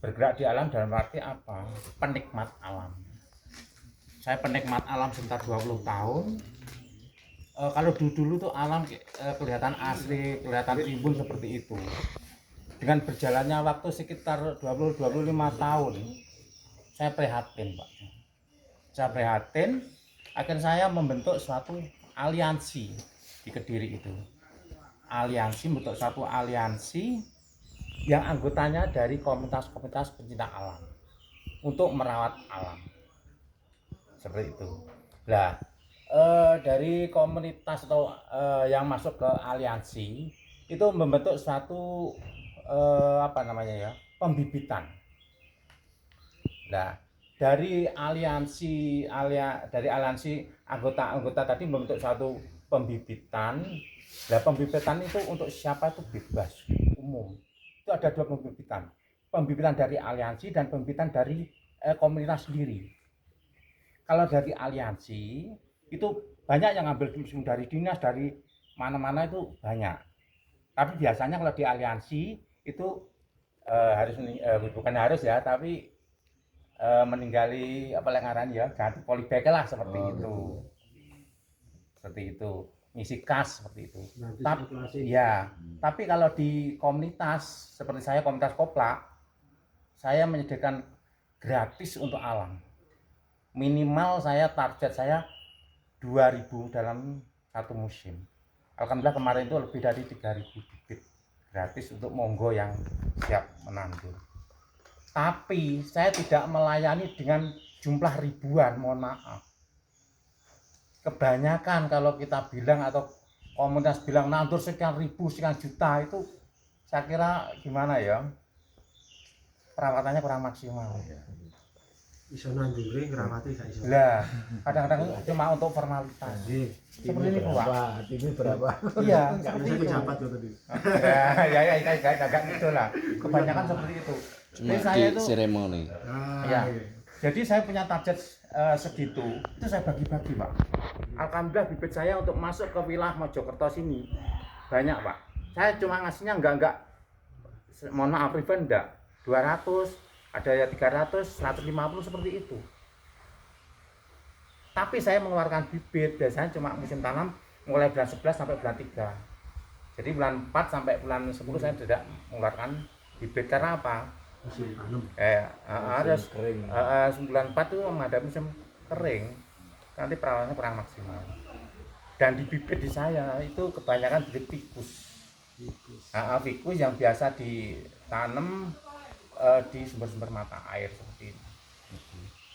bergerak di alam dalam arti apa? Penikmat alam. Saya penikmat alam sekitar 20 tahun. Kalau dulu tuh alam kelihatan asri, kelihatan rimbun seperti itu. Dengan berjalannya waktu sekitar 20-25 tahun, saya prihatin, Pak. Saya prihatin, akhirnya saya membentuk suatu aliansi di Kediri itu. Membentuk suatu aliansi yang anggotanya dari komunitas-komunitas pencinta alam untuk merawat alam. Seperti itu. Nah, dari komunitas atau yang masuk ke aliansi itu membentuk suatu pembibitan. Nah, dari aliansi anggota tadi membentuk suatu pembibitan. Nah, pembibitan itu untuk siapa itu bebas, umum. Itu ada 2 pembibitan. Pembibitan dari aliansi dan pembibitan dari komunitas sendiri. Kalau dari aliansi itu banyak yang ngambil dari dinas, dari mana-mana itu banyak. Tapi biasanya kalau di aliansi itu bukan harus ya, tapi meninggali ngaran ya, ganti polybag lah seperti itu. Seperti itu. Ngisi kas seperti itu. Tapi kalau di komunitas seperti saya, komunitas Kopla, saya menyediakan gratis untuk alam. Minimal target saya 2.000 dalam satu musim. Alhamdulillah kemarin itu lebih dari 3.000 bibit gratis untuk monggo yang siap menandur. Tapi saya tidak melayani dengan jumlah ribuan, mohon maaf. Kebanyakan kalau kita bilang atau komunitas bilang nandur sekian ribu, sekian juta, itu saya kira gimana ya, perawatannya kurang maksimal. Iso nandure ngrawati gak iso. Lah, kadang-kadang cuma untuk formalitas. Seperti ini, Pak. Ini berapa? Iya, Seperti itu jabat loh tadi. Ya, agak gitu lah. Kebanyakan seperti itu. Cuma saya di itu seremoni. ya. Jadi saya punya target segitu. Itu saya bagi-bagi, Pak. Alhamdulillah bibit saya untuk masuk ke wilayah Mojokerto sini banyak, Pak. Saya cuma ngasihnya enggak mohon maaf, prevent enggak. 200, ada ya 300, 150 seperti itu. Tapi saya mengeluarkan bibit biasanya cuma musim tanam mulai bulan 11 sampai bulan 3. Jadi bulan 4 sampai bulan 10 saya tidak mengeluarkan bibit karena apa? Musim tanam. Harus bulan 4 itu menghadapi musim kering. Nanti perawatannya kurang maksimal. Dan di bibit di saya itu kebanyakan bibit fikus. Fikus yang biasa ditanam di sumber-sumber mata air seperti ini.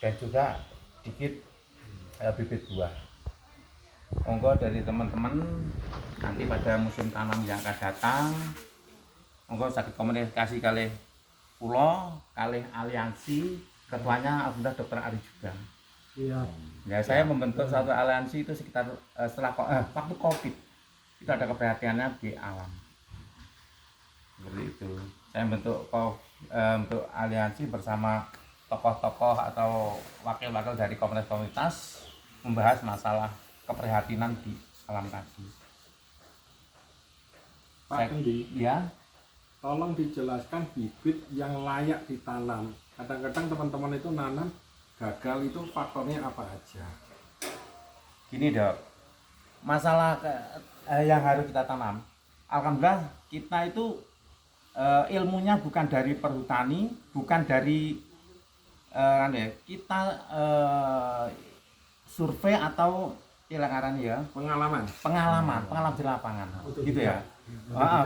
Dan juga sedikit bibit buah. Monggo dari teman-teman nanti pada musim tanam yang akan datang, monggo sakit komunikasi kali pulau, kali aliansi, ketuanya alhamdulillah Dr. Ari juga. Iya. Ya, saya membentuk suatu aliansi itu sekitar setelah waktu Covid. Itu ada keperhatiannya di alam. Seperti itu. Saya membentuk untuk aliansi bersama tokoh-tokoh atau wakil-wakil dari komunitas-komunitas membahas masalah keprihatinan di alam tadi. Pak Endi, Ya, tolong dijelaskan bibit yang layak ditanam. Kadang-kadang teman-teman itu nanam gagal, itu faktornya apa aja? gini Dok, masalah yang harus kita tanam. Alhamdulillah kita itu ilmunya bukan dari perhutani, bukan dari kita survei atau pengalaman di lapangan, gitu ya.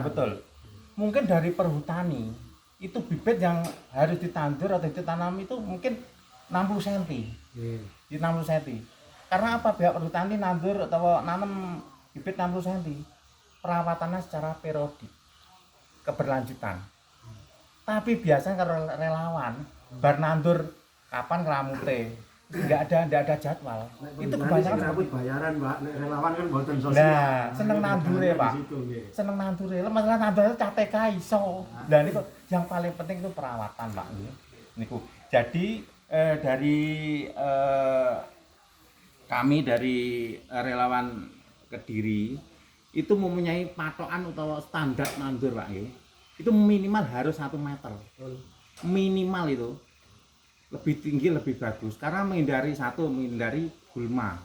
Betul. Mungkin dari perhutani itu bibit yang harus ditandur atau ditanam itu mungkin 60 cm. Di 60 cm. Karena apa, pihak perhutani nandur atau nanam bibit 60 cm. Perawatannya secara periodik, keberlanjutan. Tapi biasanya kalau relawan bar nandur kapan kelamute, enggak ada jadwal. Itu kebanyakan seperti bayaran, Pak. Nek relawan kan mboten sosial. Nah, seneng nandure, Pak. Seneng nandure. Masalah nandure CTK iso. Lah niku yang paling penting itu perawatan, Pak. Niku. Jadi dari kami dari relawan Kediri itu mempunyai patokan atau standar nandur, Pak. Itu minimal harus 1 meter. minimal itu lebih tinggi lebih bagus karena menghindari gulma.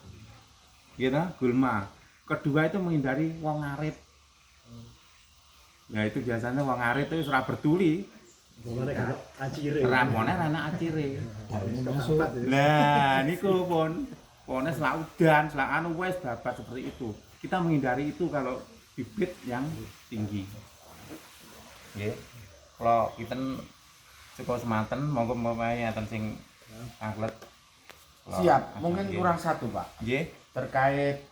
Gitu, gulma. Kedua itu menghindari wong ngarit. Ya itu biasanya wong ngarit itu ora bertuli. Boleh kan acire. Ramone anak acire. Lah niku pone selak udan, selak anu wis babat seperti itu. Kita menghindari itu kalau bibit yang tinggi. Nggih. Kalau kita cukup semanten monggo pemain enten sing anglet. Siap, mungkin kurang satu Pak Nggih. terkait